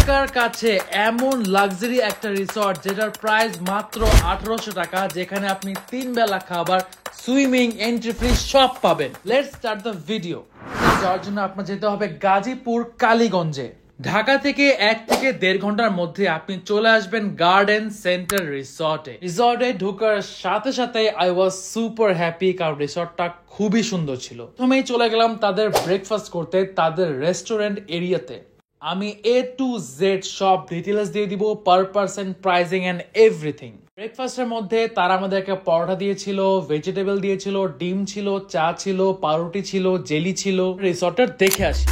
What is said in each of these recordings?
ঢাকার কাছে এমন লাক্সারি একটা রিসর্ট যেটার প্রাইস মাত্র 1800 টাকা, যেখানে আপনি 3 বেলা খাবার, সুইমিং, এন্ট্রি ফ্রি সব পাবেন। Let's start the video. যাওয়ার জন্য আপনার যেতে হবে গাজীপুর কালীগঞ্জে। ঢাকা থেকে 1 থেকে 1.5 ঘন্টার মধ্যে আপনি চলে আসবেন গার্ডেন সেন্টার রিসর্টে। রিসর্টে ঢোকার সাথে সাথে আই ওয়াজ সুপার হ্যাপি, কারণ রিসর্টটা খুবই সুন্দর ছিল। প্রথমেই চলে গেলাম তাদের ব্রেকফাস্ট করতে তাদের রেস্টুরেন্ট এরিয়াতে। আমি A to Z সব ডিটেইলস দিয়ে দিব, per person pricing and everything. ব্রেকফাস্টের মধ্যে তারা আমাদেরকে পরোটা দিয়েছিল, ভেজিটেবল দিয়েছিল, ডিম ছিল, চা ছিল, পাউরুটি ছিল, জেলি ছিল। রিসর্টের দেখে আসি।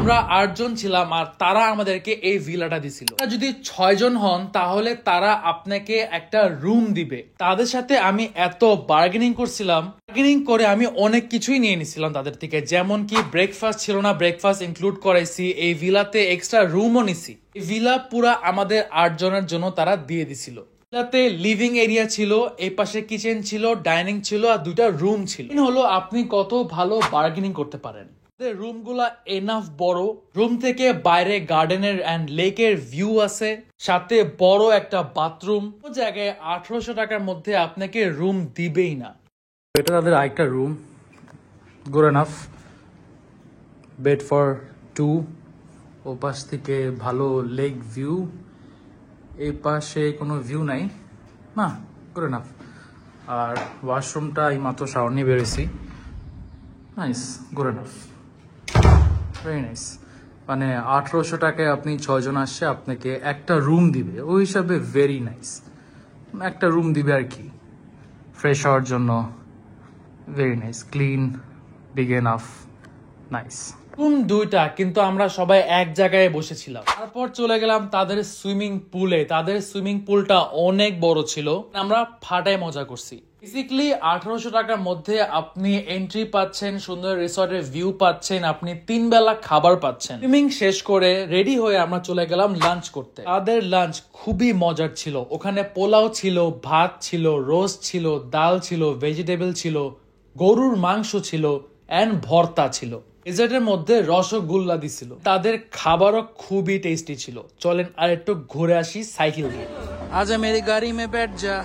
আমরা 8 জন ছিলাম আর তারা আমাদেরকে এই ভিলাটা দিছিল। যদি 6 জন হন তাহলে তারা আপনাকে একটা রুম দিবে। তাদের সাথে আমি এত বার্গেনিং করছিলাম, বার্গেনিং করে আমি অনেক কিছুই নিয়ে নিছিলাম তাদের থেকে। যেমন কি ব্রেকফাস্ট ছিল না, ব্রেকফাস্ট ইনক্লুড করাইছি। এই ভিলাতে এক্সট্রা রুমও নিছি। এই ভিলা পুরা আমাদের 8 জনের জন্য তারা দিয়ে দিছিল। ভিলাতে লিভিং এরিয়া ছিল, এই পাশে কিচেন ছিল, ডাইনিং ছিল আর 2টা রুম ছিল। হলো আপনি কত ভালো বার্গেনিং করতে পারেন। রুমগুলা এনাফ বড়, রুম থেকে বাইরে গার্ডেনের এন্ড লেকের ভিউ আছে, সাথে বড় একটা বাথরুম। জায়গায় 1800 টাকার মধ্যে আপনাকে রুম দিবেই না। এটা তাদের আরেকটা room, good enough, bed for 2। ও পাশ থেকে ভালো লেক ভিউ, এই পাশে কোনো ভিউ নাই না, গুড এনাফ। আর ওয়াশরুমটা এই মাত্র শাওয়ার নিয়ে বেরোইছি, nice, good enough, very nice. মানে 1800 টাকায় আপনি 6 জন আসছে, আপনাকে একটা রুম দিবে, ওই হিসাবে ভেরি নাইস। একটা রুম দিবে আর কি, ফ্রেশ হওয়ার জন্য। Very nice, clean, big enough, nice. Room 2টা, কিন্তু আমরা সবাই এক জায়গায় বসেছিলাম। তারপর চলে গেলাম তাদের সুইমিং পুলে। তাদের সুইমিং পুলটা অনেক বড় ছিল, আমরা ফাটায় মজা করছি। বেসিক্যালি 1800 টাকার মধ্যে আপনি এন্ট্রি পাচ্ছেন, সুন্দর রিসর্টের ভিউ পাচ্ছেন, আপনি 3 বেলা খাবার পাচ্ছেন। সুইমিং শেষ করে রেডি হয়ে আমরা চলে গেলাম লাঞ্চ করতে। তাদের লাঞ্চ খুবই মজার ছিল। ওখানে পোলাও ছিল, ভাত ছিল, রোস্ট ছিল, ডাল ছিল, ভেজিটেবল ছিল, গরুর মাংস ছিল এন্ড ভর্তা ছিল। ডেজার্টের মধ্যে রসগোল্লা দিছিল। তাদের খাবারও খুবই টেস্টি ছিল। চলেন আর একটু ঘুরে আসি সাইকেল দিয়ে। আজা মেরি গাড়ি মে बैठ जा,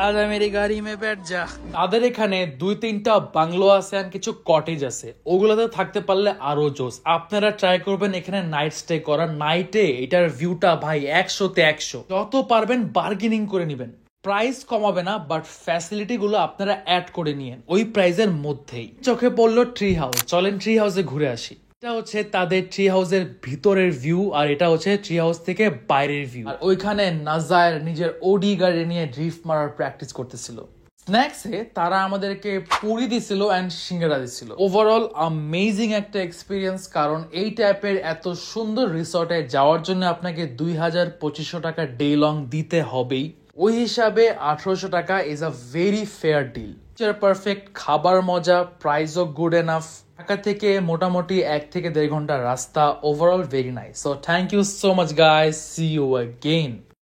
আজা মেরি গাড়ি মে बैठ जा। তাদের এখানে 2-3টা বাংলো আছে আর কিছু কটেজ আছে, ওগুলোতে থাকতে পারলে আরো জোস। আপনারা ট্রাই করবেন এখানে নাইট স্টে করার। নাইটে এটার ভিউটা ভাই 100তে 100। যত পারবেন বার্গেনিং করে নেবেন। প্রাইস কমাবে না, বাট ফ্যাসিলিটি গুলো আপনারা অ্যাড করে নিয়েন ওই প্রাইসের মধ্যেই। চোখে পড়লো ট্রি হাউস, চলেন ট্রি হাউসে ঘুরে আসি। এটা হচ্ছে তাদের ট্রি হাউসের ভিতরের ভিউ, আর এটা হচ্ছে ট্রি হাউস থেকে বাইরের ভিউ। আর ওইখানে নাজায়ের নিজের ওডি গাড়ি নিয়ে ড্রিফট মারার প্র্যাকটিস করতেছিল। স্ন্যাক্সে তারা আমাদেরকে পুরি দিছিল এন্ড সিঙ্গারা দিছিল। ওভারঅল অ্যামেজিং একটা এক্সপিরিয়েন্স, কারণ এই টাইপের এত সুন্দর রিসর্টে যাওয়ার জন্য আপনাকে 2000-2500 টাকা ডে লং দিতে হবেই। ওই হিসাবে 1800 টাকা is a very fair deal. Perfect খাবার মজা, প্রাইসও গুড এনাফ। ঢাকা থেকে মোটামুটি 1 থেকে 1.5 ঘন্টা রাস্তা। Overall very nice. So thank you so much guys, see you again.